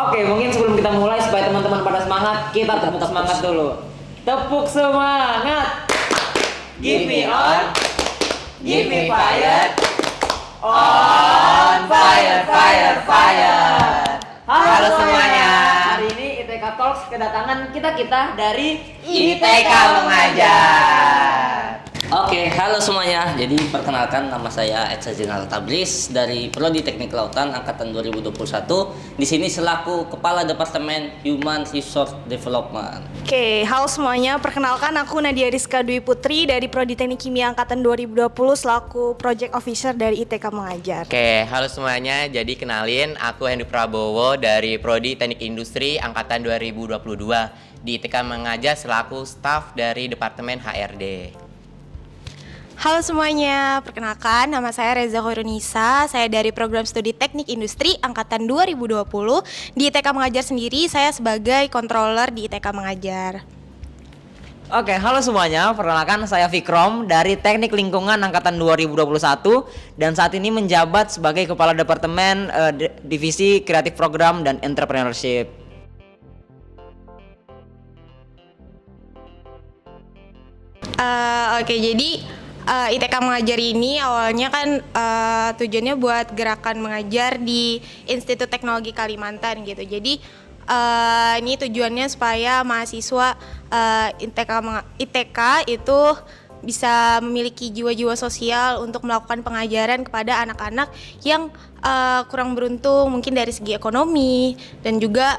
Oke, mungkin sebelum kita mulai supaya teman-teman pada semangat, kita tepuk semangat dulu. Tepuk semangat. Give me on, give me fire. On fire, fire, fire. Halo semuanya. Hari ini ITK Talks kedatangan kita dari ITK Mengajar. Oke, halo semuanya. Jadi perkenalkan, nama saya Etsa Zinal Tablis dari Prodi Teknik Kelautan angkatan 2021. Di sini selaku Kepala Departemen Human Resource Development. Oke, halo semuanya. Perkenalkan, aku Nadia Rizka Dwi Putri dari Prodi Teknik Kimia angkatan 2020 selaku Project Officer dari ITK Mengajar. Oke, halo semuanya. Jadi kenalin, aku Hendy Prabowo dari Prodi Teknik Industri angkatan 2022 di ITK Mengajar selaku staf dari Departemen HRD. Halo semuanya, perkenalkan nama saya Reza Khairunisa. Saya dari Program Studi Teknik Industri angkatan 2020. Di ITK Mengajar sendiri saya sebagai controller di ITK Mengajar. Oke, halo semuanya. Perkenalkan, saya Vikrom dari Teknik Lingkungan angkatan 2021 dan saat ini menjabat sebagai Kepala Departemen Divisi Kreatif Program dan Entrepreneurship. Jadi ITK Mengajar ini awalnya kan tujuannya buat gerakan mengajar di Institut Teknologi Kalimantan gitu. Jadi ini tujuannya supaya mahasiswa ITK itu bisa memiliki jiwa-jiwa sosial untuk melakukan pengajaran kepada anak-anak yang kurang beruntung, mungkin dari segi ekonomi dan juga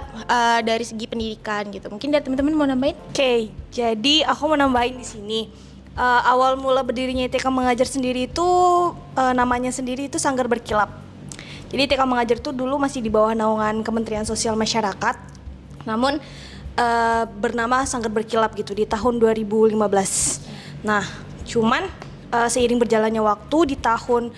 dari segi pendidikan gitu. Mungkin dari teman-teman mau nambahin? Oke, jadi aku mau nambahin di sini. Awal mula berdirinya ITK Mengajar sendiri itu namanya sendiri itu Sanggar Berkilap. Jadi ITK Mengajar itu dulu masih di bawah naungan Kementerian Sosial Masyarakat, namun bernama Sanggar Berkilap gitu di tahun 2015. Nah, cuman seiring berjalannya waktu di tahun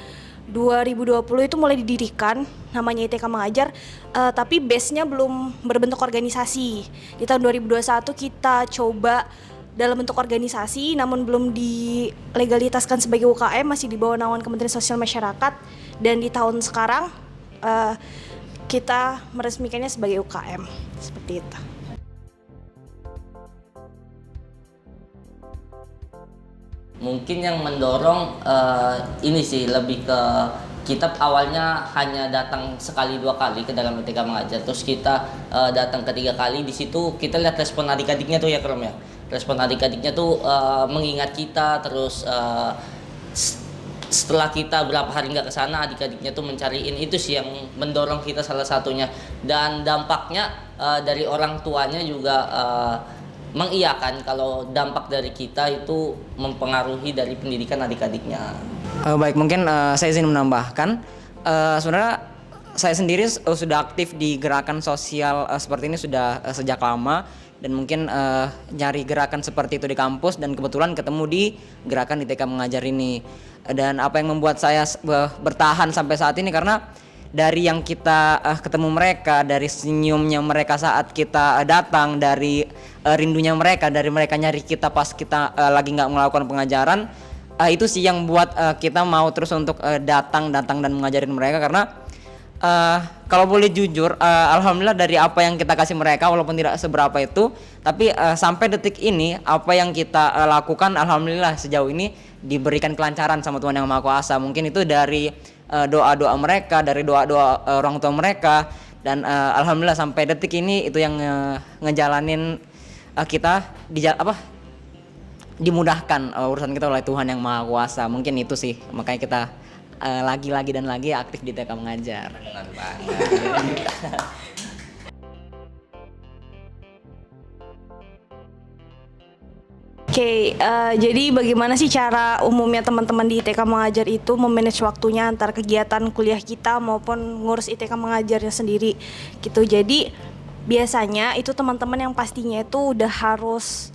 2020 itu mulai didirikan namanya ITK Mengajar, tapi base-nya belum berbentuk organisasi. Di tahun 2021 kita coba dalam bentuk organisasi, namun belum dilegalitaskan sebagai UKM, masih di bawah naungan Kementerian Sosial Masyarakat, dan di tahun sekarang kita meresmikannya sebagai UKM seperti itu. Mungkin yang mendorong ini sih lebih ke kita awalnya hanya datang sekali dua kali ke dalam ITK Mengajar, terus kita datang ketiga kali. Di situ kita lihat respon adik-adiknya tuh ya Krom ya. Respon adik-adiknya tuh mengingat kita, terus setelah kita berapa hari nggak kesana, adik-adiknya tuh mencariin. Itu sih yang mendorong kita salah satunya. Dan dampaknya dari orang tuanya juga mengiyakan kalau dampak dari kita itu mempengaruhi dari pendidikan adik-adiknya. Baik, mungkin saya izin menambahkan, sebenarnya saya sendiri sudah aktif di gerakan sosial seperti ini sudah sejak lama, dan mungkin nyari gerakan seperti itu di kampus, dan kebetulan ketemu di gerakan ITK Mengajar ini. Dan apa yang membuat saya bertahan sampai saat ini karena dari yang kita ketemu mereka, dari senyumnya mereka saat kita datang, dari rindunya mereka, dari mereka nyari kita pas kita lagi nggak melakukan pengajaran, itu sih yang buat kita mau terus untuk datang dan mengajarin mereka. Karena kalau boleh jujur, alhamdulillah dari apa yang kita kasih mereka, walaupun tidak seberapa itu, tapi sampai detik ini apa yang kita lakukan alhamdulillah sejauh ini diberikan kelancaran sama Tuhan Yang Maha Kuasa. Mungkin itu dari doa-doa mereka, dari doa-doa orang tua mereka, dan alhamdulillah sampai detik ini itu yang ngejalanin kita dimudahkan urusan kita oleh Tuhan Yang Maha Kuasa. Mungkin itu sih makanya kita lagi-lagi dan lagi aktif di ITK Mengajar. Oke, jadi bagaimana sih cara umumnya teman-teman di ITK Mengajar itu memanage waktunya antara kegiatan kuliah kita maupun ngurus ITK Mengajarnya sendiri gitu. Jadi biasanya itu teman-teman yang pastinya itu udah harus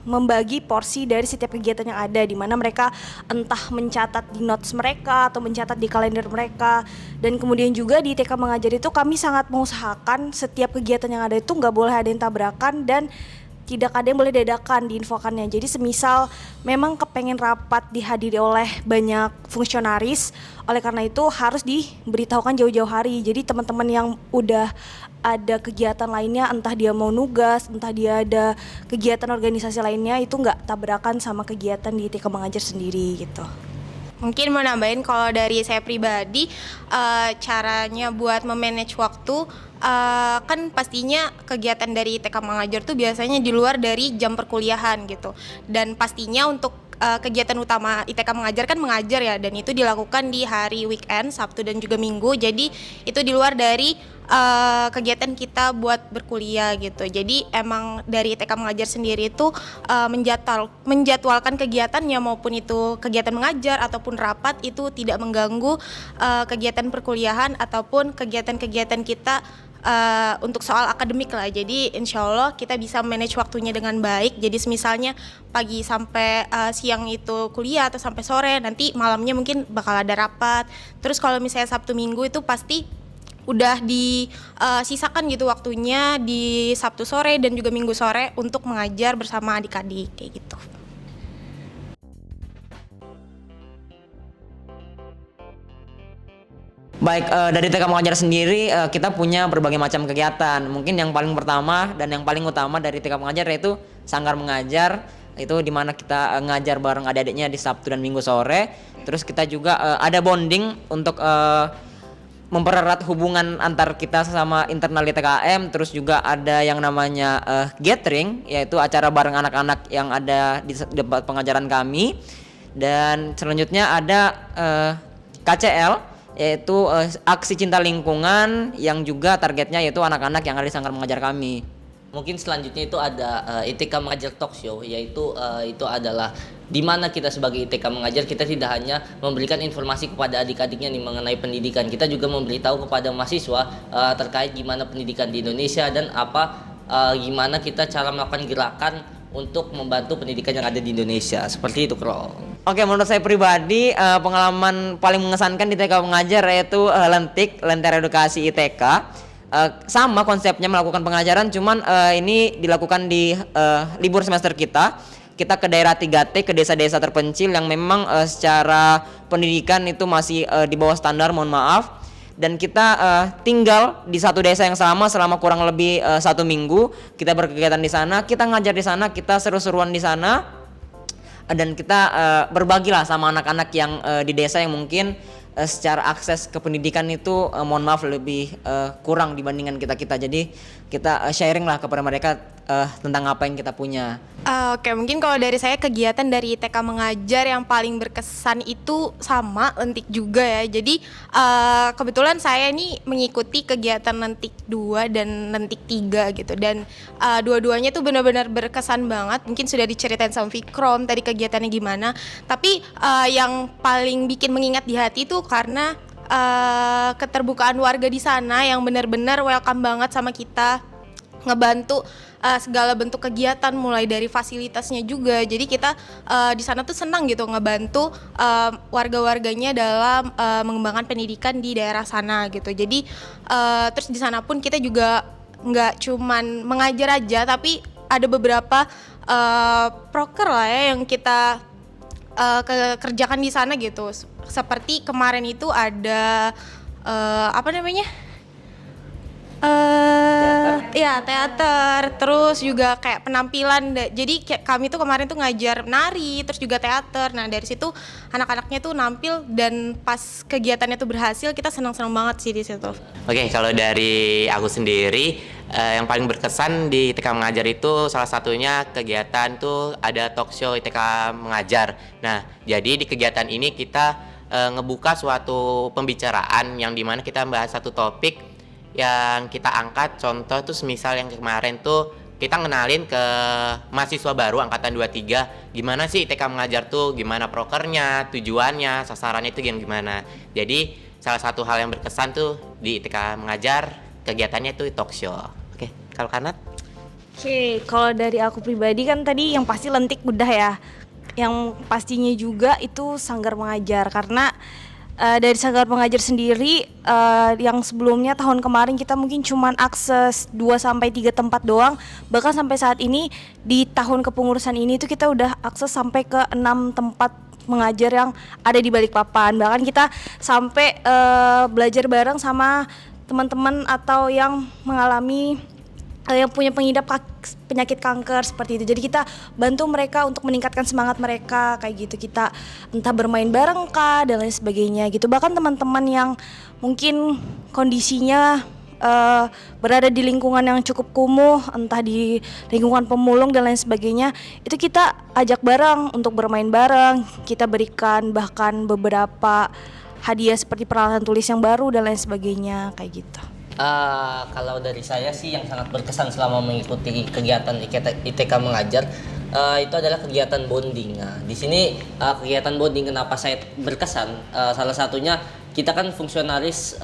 membagi porsi dari setiap kegiatan yang ada, di mana mereka entah mencatat di notes mereka atau mencatat di kalender mereka. Dan kemudian juga di ITK Mengajar itu kami sangat mengusahakan setiap kegiatan yang ada itu nggak boleh ada yang tabrakan, dan tidak ada yang boleh dadakan diinfokannya. Jadi semisal memang kepengen rapat dihadiri oleh banyak fungsionaris, oleh karena itu harus diberitahukan jauh-jauh hari. Jadi teman-teman yang udah ada kegiatan lainnya, entah dia mau nugas, entah dia ada kegiatan organisasi lainnya, itu nggak tabrakan sama kegiatan di ITK Mengajar sendiri gitu. Mungkin mau nambahin kalau dari saya pribadi, caranya buat memanage waktu, kan pastinya kegiatan dari ITK Mengajar tuh biasanya di luar dari jam perkuliahan gitu. Dan pastinya untuk kegiatan utama ITK Mengajar kan mengajar ya, dan itu dilakukan di hari weekend, Sabtu dan juga Minggu. Jadi itu di luar dari kegiatan kita buat berkuliah gitu. Jadi emang dari ITK Mengajar sendiri itu menjadwalkan kegiatannya, maupun itu kegiatan mengajar ataupun rapat, itu tidak mengganggu kegiatan perkuliahan ataupun kegiatan-kegiatan kita untuk soal akademik lah. Jadi insya Allah kita bisa manage waktunya dengan baik. Jadi misalnya pagi sampai siang itu kuliah, atau sampai sore, nanti malamnya mungkin bakal ada rapat. Terus kalau misalnya Sabtu Minggu itu pasti udah disisakan gitu waktunya di Sabtu sore dan juga Minggu sore untuk mengajar bersama adik-adik kayak gitu. Baik, dari TK Mengajar sendiri kita punya berbagai macam kegiatan. Mungkin yang paling pertama dan yang paling utama dari TK Mengajar yaitu Sanggar Mengajar, itu dimana kita ngajar bareng adik-adiknya di Sabtu dan Minggu sore. Terus kita juga ada bonding untuk mempererat hubungan antar kita sama internal ITKM. Terus juga ada yang namanya gathering, yaitu acara bareng anak-anak yang ada di tempat pengajaran kami. Dan selanjutnya ada KCL, yaitu aksi cinta lingkungan, yang juga targetnya yaitu anak-anak yang ada di Sanggar Mengajar kami. Mungkin selanjutnya itu ada ITK Mengajar Talk Show, yaitu itu adalah di mana kita sebagai ITK Mengajar, kita tidak hanya memberikan informasi kepada adik-adiknya nih mengenai pendidikan, kita juga memberitahu kepada mahasiswa terkait gimana pendidikan di Indonesia dan gimana kita cara melakukan gerakan untuk membantu pendidikan yang ada di Indonesia. Seperti itu, Krol. Oke, menurut saya pribadi pengalaman paling mengesankan di TK Mengajar yaitu Lentik, Lentera Edukasi ITK. Sama konsepnya melakukan pengajaran, cuman ini dilakukan di libur semester kita ke daerah 3T, ke desa-desa terpencil yang memang secara pendidikan itu masih di bawah standar, mohon maaf. Dan kita tinggal di satu desa yang sama selama kurang lebih 1 minggu. Kita berkegiatan di sana, kita ngajar di sana, kita seru-seruan di sana, dan kita berbagilah sama anak-anak yang di desa yang mungkin secara akses ke pendidikan itu mohon maaf lebih kurang dibandingkan kita. Jadi kita sharing lah kepada mereka tentang apa yang kita punya. Oke, mungkin kalau dari saya kegiatan dari TK Mengajar yang paling berkesan itu sama Lentik juga ya. Jadi kebetulan saya ini mengikuti kegiatan Lentik 2 dan Lentik 3 gitu. Dan dua-duanya tuh benar-benar berkesan banget. Mungkin sudah diceritain sama Vikrom tadi kegiatannya gimana. Tapi yang paling bikin mengingat di hati tuh karena keterbukaan warga di sana yang benar-benar welcome banget sama kita, ngebantu segala bentuk kegiatan mulai dari fasilitasnya juga. Jadi kita di sana tuh senang gitu ngebantu warga-warganya dalam mengembangkan pendidikan di daerah sana gitu. Jadi terus di sana pun kita juga nggak cuman mengajar aja, tapi ada beberapa proker lah ya yang kita kerjakan di sana gitu. Seperti kemarin itu ada apa namanya? Teater, terus juga kayak penampilan. Jadi kami tuh kemarin tuh ngajar nari, terus juga teater. Nah dari situ anak-anaknya tuh nampil, dan pas kegiatannya tuh berhasil, kita senang-senang banget sih di situ. Oke, kalau dari aku sendiri yang paling berkesan di ITK Mengajar itu salah satunya kegiatan tuh ada talk show ITK Mengajar. Nah jadi di kegiatan ini kita ngebuka suatu pembicaraan yang dimana kita bahas satu topik yang kita angkat. Contoh tuh semisal yang kemarin tuh kita ngenalin ke mahasiswa baru angkatan 23 gimana sih ITK Mengajar tuh, gimana prokernya, tujuannya, sasarannya itu gimana. Jadi salah satu hal yang berkesan tuh di ITK Mengajar kegiatannya tuh talk show. Oke, kalau Kanat? Oke, kalau dari aku pribadi kan tadi yang pasti Lentik udah ya. Yang pastinya juga itu Sanggar Mengajar, karena Dari Sanggar Mengajar sendiri, yang sebelumnya tahun kemarin kita mungkin cuman akses 2 sampai 3 tempat doang, bahkan sampai saat ini di tahun kepengurusan ini tuh kita udah akses sampai ke 6 tempat mengajar yang ada di Balikpapan. Bahkan kita sampai belajar bareng sama teman-teman atau yang mengalami yang punya penyakit kanker seperti itu. Jadi kita bantu mereka untuk meningkatkan semangat mereka kayak gitu. Kita entah bermain bareng kah dan lain sebagainya gitu. Bahkan teman-teman yang mungkin kondisinya berada di lingkungan yang cukup kumuh, entah di lingkungan pemulung dan lain sebagainya, itu kita ajak bareng untuk bermain bareng. Kita berikan bahkan beberapa hadiah seperti peralatan tulis yang baru dan lain sebagainya kayak gitu. Kalau dari saya sih yang sangat berkesan selama mengikuti kegiatan ITK Mengajar itu adalah kegiatan bonding. Nah, di sini kegiatan bonding kenapa saya berkesan? Salah satunya kita kan fungsionaris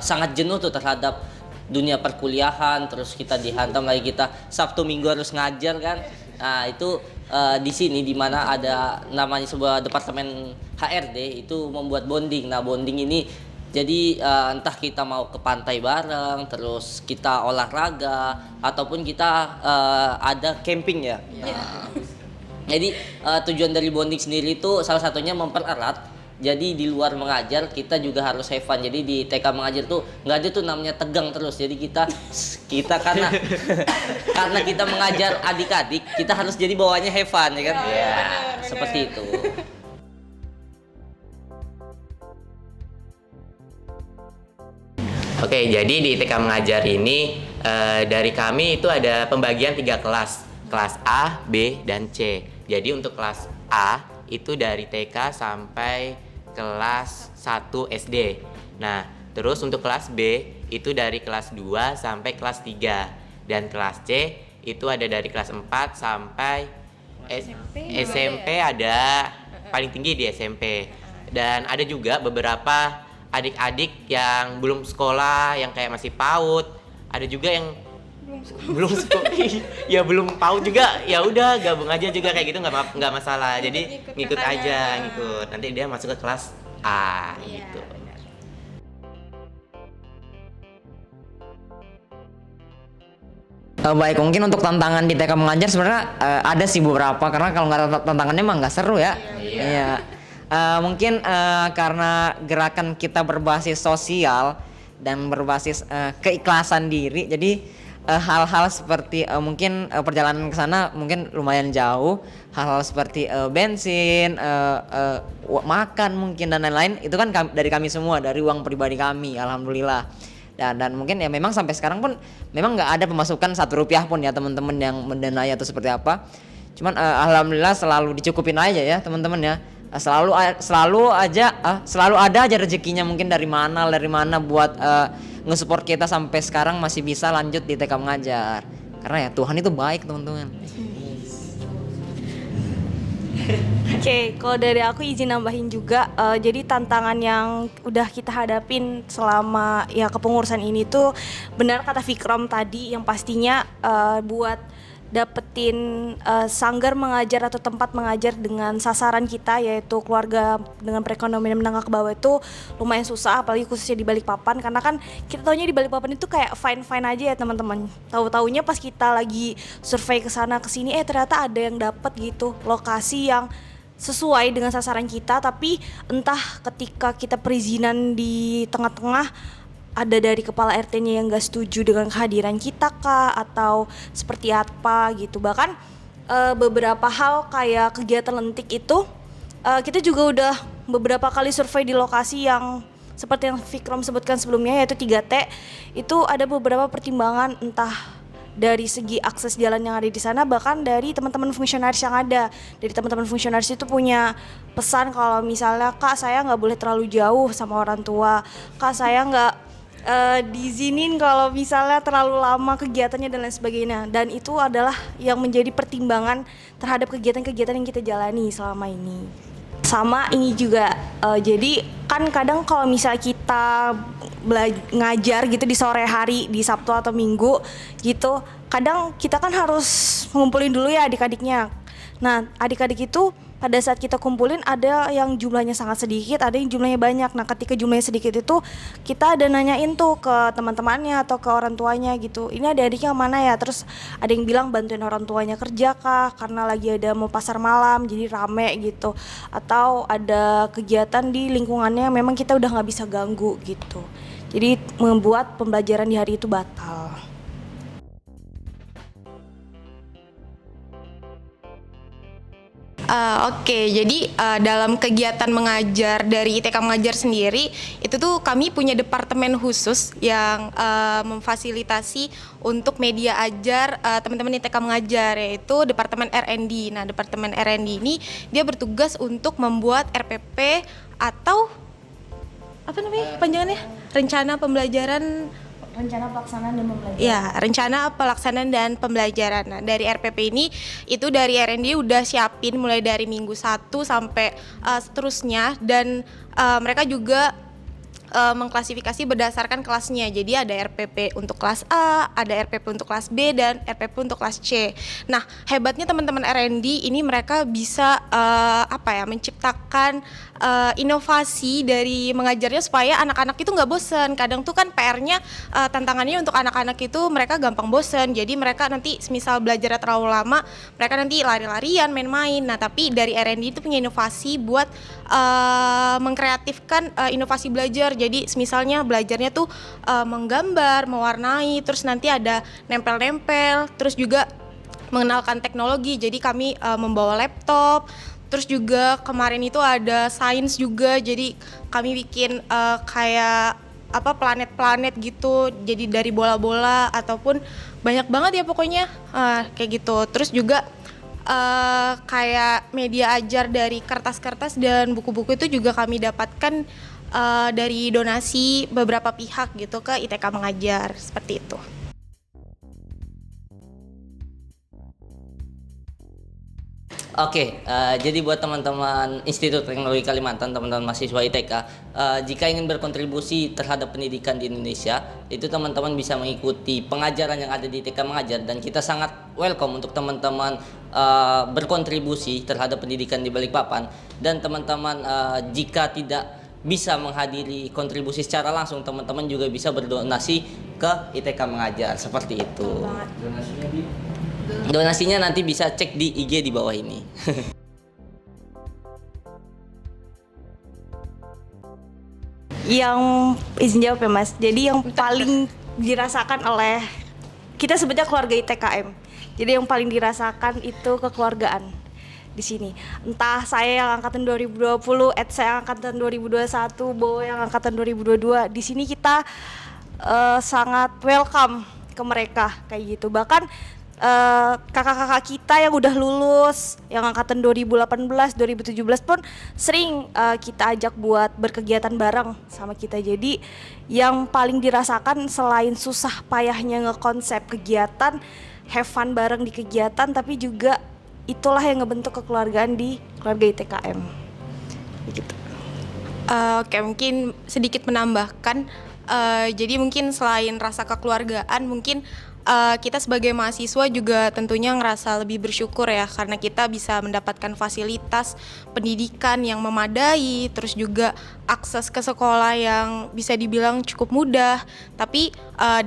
sangat jenuh tuh terhadap dunia perkuliahan, terus kita dihantam lagi kita Sabtu Minggu harus ngajar kan. Nah, itu di sini di mana ada namanya sebuah departemen HRD itu membuat bonding. Nah, bonding ini jadi entah kita mau ke pantai bareng, terus kita olahraga, ataupun kita ada camping ya. Jadi tujuan dari bonding sendiri itu salah satunya mempererat. Jadi di luar mengajar kita juga harus have fun. Jadi di TK Mengajar tuh nggak ada tuh namanya tegang terus. Jadi kita karena karena kita mengajar adik-adik, kita harus jadi bawahnya have fun ya kan? Iya, seperti itu. Oke, jadi di ITK Mengajar ini dari kami itu ada pembagian 3 kelas. Kelas A, B, dan C. Jadi untuk kelas A itu dari TK sampai kelas 1 SD. Nah, terus untuk kelas B itu dari kelas 2 sampai kelas 3. Dan kelas C itu ada dari kelas 4 sampai SMP ada paling tinggi di SMP. Dan ada juga beberapa adik-adik yang belum sekolah, yang kayak masih PAUD, ada juga yang belum sekolah, ya belum PAUD juga, ya udah gabung aja juga kayak gitu, nggak masalah. Jadi ngikut aja, ngikut. Nanti dia masuk ke kelas A gitu. Baik, mungkin untuk tantangan di TK Mengajar sebenarnya ada sih beberapa, karena kalau nggak ada tantangannya mah nggak seru ya. Iya. Mungkin karena gerakan kita berbasis sosial dan berbasis keikhlasan diri, jadi hal-hal seperti mungkin perjalanan ke sana mungkin lumayan jauh, hal-hal seperti bensin, makan mungkin dan lain-lain itu kan dari kami semua, dari uang pribadi kami, alhamdulillah. Dan mungkin ya memang sampai sekarang pun memang nggak ada pemasukan 1 rupiah pun ya teman-teman yang mendanai atau seperti apa. Cuman alhamdulillah selalu dicukupin aja ya teman-teman ya. Selalu ada aja rezekinya, mungkin dari mana buat nge-support kita sampai sekarang masih bisa lanjut di TK Mengajar. Karena ya Tuhan itu baik teman-teman. Oke, kalau dari aku izin nambahin juga, jadi tantangan yang udah kita hadapin selama ya kepengurusan ini tuh benar kata Vikram tadi, yang pastinya buat dapetin sanggar mengajar atau tempat mengajar dengan sasaran kita yaitu keluarga dengan perekonomian menengah ke bawah itu lumayan susah, apalagi khususnya di Balikpapan, karena kan kita taunya di Balikpapan itu kayak fine aja ya teman-teman. Tahu-taunya pas kita lagi survei ke sana ke sini ternyata ada yang dapet gitu lokasi yang sesuai dengan sasaran kita, tapi entah ketika kita perizinan di tengah-tengah ada dari kepala RT-nya yang gak setuju dengan kehadiran kita kah atau seperti apa gitu. Bahkan beberapa hal kayak kegiatan lentik itu kita juga udah beberapa kali survei di lokasi yang seperti yang Vikram sebutkan sebelumnya yaitu 3T. Itu ada beberapa pertimbangan, entah dari segi akses jalan yang ada di sana, bahkan dari teman-teman fungsionaris yang ada. Dari teman-teman fungsionaris itu punya pesan kalau misalnya, Kak saya nggak boleh terlalu jauh sama orang tua, Kak saya nggak diizinin kalau misalnya terlalu lama kegiatannya dan lain sebagainya. Dan itu adalah yang menjadi pertimbangan terhadap kegiatan-kegiatan yang kita jalani selama ini. Sama ini juga, jadi kan kadang kalau misalnya kita ngajar gitu di sore hari, di Sabtu atau Minggu gitu, kadang kita kan harus ngumpulin dulu ya adik-adiknya. Nah adik-adik itu pada saat kita kumpulin ada yang jumlahnya sangat sedikit, ada yang jumlahnya banyak. Nah ketika jumlahnya sedikit itu kita ada nanyain tuh ke teman-temannya atau ke orang tuanya gitu, ini adik-adiknya mana ya, terus ada yang bilang bantuin orang tuanya kerja kah karena lagi ada mau pasar malam jadi rame gitu, atau ada kegiatan di lingkungannya memang kita udah nggak bisa ganggu gitu, jadi membuat pembelajaran di hari itu batal. Oke, jadi dalam kegiatan mengajar dari ITK Mengajar sendiri, itu tuh kami punya departemen khusus yang memfasilitasi untuk media ajar teman-teman ITK Mengajar, yaitu Departemen R&D. Nah, Departemen R&D ini dia bertugas untuk membuat RPP atau apa namanya panjangannya? Rencana Pembelajaran. Rencana pelaksanaan dan pembelajaran. Ya, rencana pelaksanaan dan pembelajaran. Nah, dari RPP ini itu dari R&D udah siapin mulai dari minggu 1 sampai seterusnya, dan mereka juga mengklasifikasi berdasarkan kelasnya. Jadi ada RPP untuk kelas A, ada RPP untuk kelas B, dan RPP untuk kelas C. Nah, hebatnya teman-teman R&D ini mereka bisa menciptakan inovasi dari mengajarnya supaya anak-anak itu nggak bosen. Kadang tuh kan PR-nya tantangannya untuk anak-anak itu mereka gampang bosen. Jadi mereka nanti misal belajar terlalu lama, mereka nanti lari-larian, main-main. Nah, tapi dari R&D itu punya inovasi buat mengkreatifkan inovasi belajar. Jadi misalnya belajarnya tuh menggambar, mewarnai, terus nanti ada nempel-nempel, terus juga mengenalkan teknologi. Jadi kami membawa laptop. Terus juga kemarin itu ada sains juga, jadi kami bikin kayak planet-planet gitu, jadi dari bola-bola ataupun banyak banget ya pokoknya kayak gitu. Terus juga kayak media ajar dari kertas-kertas dan buku-buku itu juga kami dapatkan dari donasi beberapa pihak gitu ke ITK Mengajar, seperti itu. Oke, jadi buat teman-teman Institut Teknologi Kalimantan, teman-teman mahasiswa ITK, jika ingin berkontribusi terhadap pendidikan di Indonesia, itu teman-teman bisa mengikuti pengajaran yang ada di ITK Mengajar, dan kita sangat welcome untuk teman-teman berkontribusi terhadap pendidikan di Balikpapan. Dan teman-teman jika tidak bisa menghadiri kontribusi secara langsung, teman-teman juga bisa berdonasi ke ITK Mengajar, seperti itu. Donasinya nanti bisa cek di IG di bawah ini. Yang izin jawab ya Mas, jadi yang paling dirasakan oleh kita sebutnya keluarga ITKM. Jadi yang paling dirasakan itu kekeluargaan di sini. Entah saya yang angkatan 2020, Ed saya yang angkatan 2021, Bo yang angkatan 2022. Di sini kita sangat welcome ke mereka kayak gitu. Bahkan kakak-kakak kita yang udah lulus, yang angkatan 2018, 2017 pun sering kita ajak buat berkegiatan bareng sama kita. Jadi yang paling dirasakan selain susah payahnya ngekonsep kegiatan, have fun bareng di kegiatan, tapi juga itulah yang ngebentuk kekeluargaan di keluarga ITKM. Gitu. Oke, mungkin sedikit menambahkan, jadi mungkin selain rasa kekeluargaan, mungkin kita sebagai mahasiswa juga tentunya ngerasa lebih bersyukur ya, karena kita bisa mendapatkan fasilitas pendidikan yang memadai, terus juga akses ke sekolah yang bisa dibilang cukup mudah. Tapi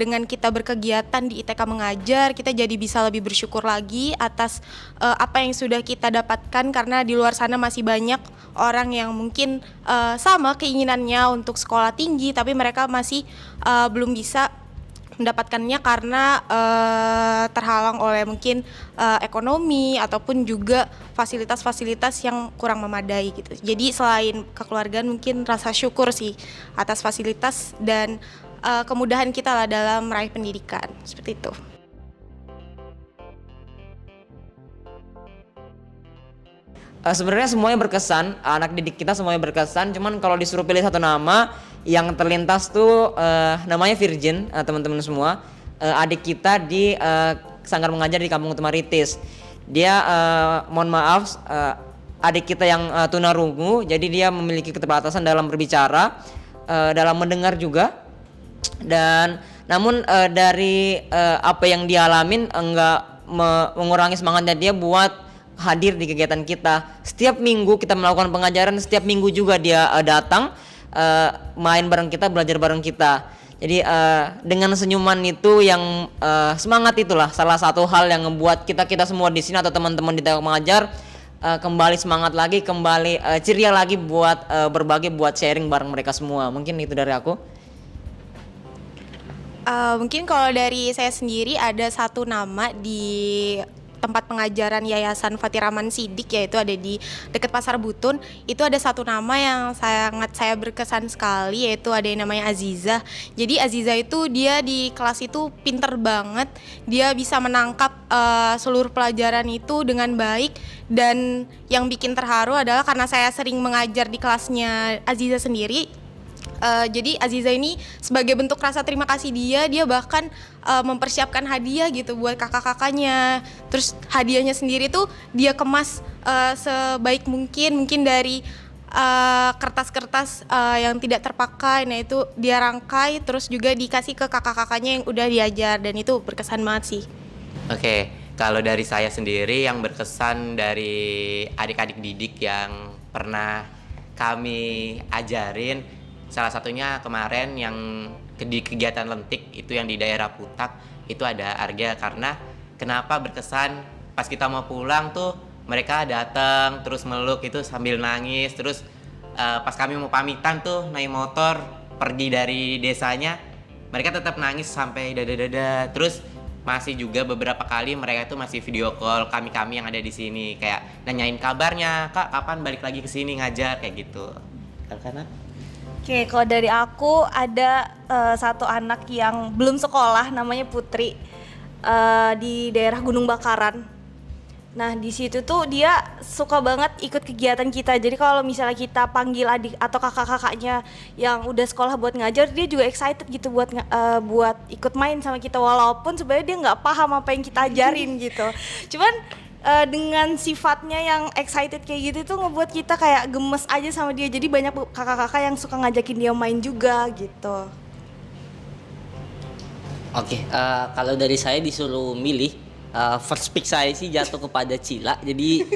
dengan kita berkegiatan di ITK Mengajar, kita jadi bisa lebih bersyukur lagi atas apa yang sudah kita dapatkan, karena di luar sana masih banyak orang yang mungkin sama keinginannya untuk sekolah tinggi, tapi mereka masih belum bisa mendapatkannya karena terhalang oleh mungkin ekonomi ataupun juga fasilitas-fasilitas yang kurang memadai gitu. Jadi selain kekeluargaan, mungkin rasa syukur sih atas fasilitas dan kemudahan kita lah dalam meraih pendidikan, seperti itu. Sebenarnya semuanya berkesan, anak didik kita semuanya berkesan. Cuman kalau disuruh pilih satu nama yang terlintas tuh namanya Virgin, teman-teman semua. Adik kita di Sanggar Mengajar di Kampung Tumaritis. Dia mohon maaf, adik kita yang tunarungu, jadi dia memiliki keterbatasan dalam berbicara, dalam mendengar juga. Dan namun dari apa yang dia alamin enggak mengurangi semangatnya dia buat hadir di kegiatan kita. Setiap minggu kita melakukan pengajaran, setiap minggu juga dia datang main bareng kita, belajar bareng kita. Jadi dengan senyuman itu yang semangat itulah salah satu hal yang membuat kita semua di sini atau teman-teman di TK Mengajar kembali semangat lagi, kembali ceria lagi buat berbagi, buat sharing bareng mereka semua. Mungkin itu dari aku. Mungkin kalau dari saya sendiri ada satu nama di tempat pengajaran Yayasan Fatiraman Sidik, yaitu ada di dekat Pasar Butun. Itu ada satu nama yang sangat saya berkesan sekali, yaitu ada yang namanya Aziza. Jadi Aziza itu dia di kelas itu pinter banget, dia bisa menangkap seluruh pelajaran itu dengan baik. Dan yang bikin terharu adalah karena saya sering mengajar di kelasnya Aziza sendiri. Jadi Aziza ini sebagai bentuk rasa terima kasih dia bahkan mempersiapkan hadiah gitu buat kakak-kakaknya. Terus hadiahnya sendiri tuh dia kemas sebaik mungkin dari kertas-kertas yang tidak terpakai. Nah itu dia rangkai terus juga dikasih ke kakak-kakaknya yang udah diajar, dan itu berkesan banget sih. Oke, kalau dari saya sendiri yang berkesan dari adik-adik didik yang pernah kami ajarin, salah satunya kemarin yang di kegiatan lentik itu yang di daerah Putak, itu ada Arga. Karena kenapa berkesan, pas kita mau pulang tuh mereka datang terus meluk itu sambil nangis. Terus pas kami mau pamitan tuh naik motor pergi dari desanya, mereka tetap nangis sampai dada-dada. Terus masih juga beberapa kali mereka tuh masih video call kami yang ada di sini, kayak nanyain kabarnya, Kak kapan balik lagi ke sini ngajar, kayak gitu. Karena Oke, kalau dari aku ada satu anak yang belum sekolah, namanya Putri, di daerah Gunung Bakaran. Nah di situ tuh dia suka banget ikut kegiatan kita. Jadi kalau misalnya kita panggil adik atau kakak-kakaknya yang udah sekolah buat ngajar, dia juga excited gitu buat ikut main sama kita, walaupun sebenarnya dia nggak paham apa yang kita ajarin gitu. Cuman dengan sifatnya yang excited kayak gitu tuh ngebuat kita kayak gemes aja sama dia. Jadi banyak kakak-kakak yang suka ngajakin dia main juga gitu. Oke, kalau dari saya disuruh milih, first pick saya sih jatuh kepada Cila. Jadi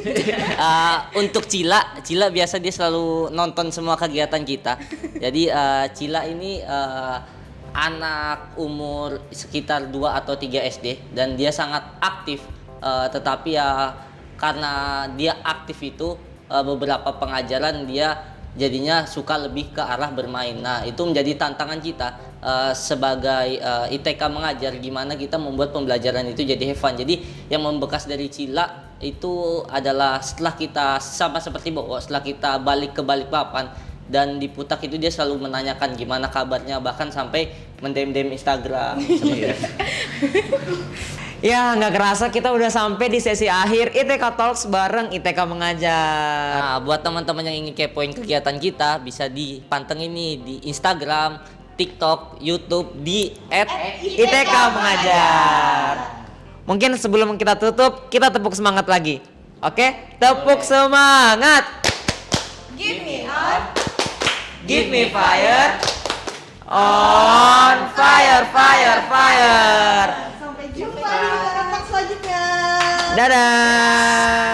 untuk Cila biasa dia selalu nonton semua kegiatan kita. Jadi Cila ini anak umur sekitar 2 atau 3 SD dan dia sangat aktif. Tetapi ya karena dia aktif itu beberapa pengajaran dia jadinya suka lebih ke arah bermain. Nah itu menjadi tantangan kita sebagai ITK Mengajar, gimana kita membuat pembelajaran itu jadi have fun. Jadi yang membekas dari Cila itu adalah setelah kita sama seperti Bowo, setelah kita balik ke Balikpapan dan di Putak itu dia selalu menanyakan gimana kabarnya, bahkan sampai mendem Instagram. Ya nggak kerasa kita udah sampai di sesi akhir ITK Talks bareng ITK Mengajar. Nah, buat teman-teman yang ingin kepoin kegiatan kita bisa dipanteng ini di Instagram, TikTok, YouTube di @ITK Mengajar. Mungkin sebelum kita tutup, kita tepuk semangat lagi. Oke? Tepuk semangat. Give me up. Give me fire. On fire, fire, fire. Sampai jumpa di kegiatan selanjutnya. Dadah.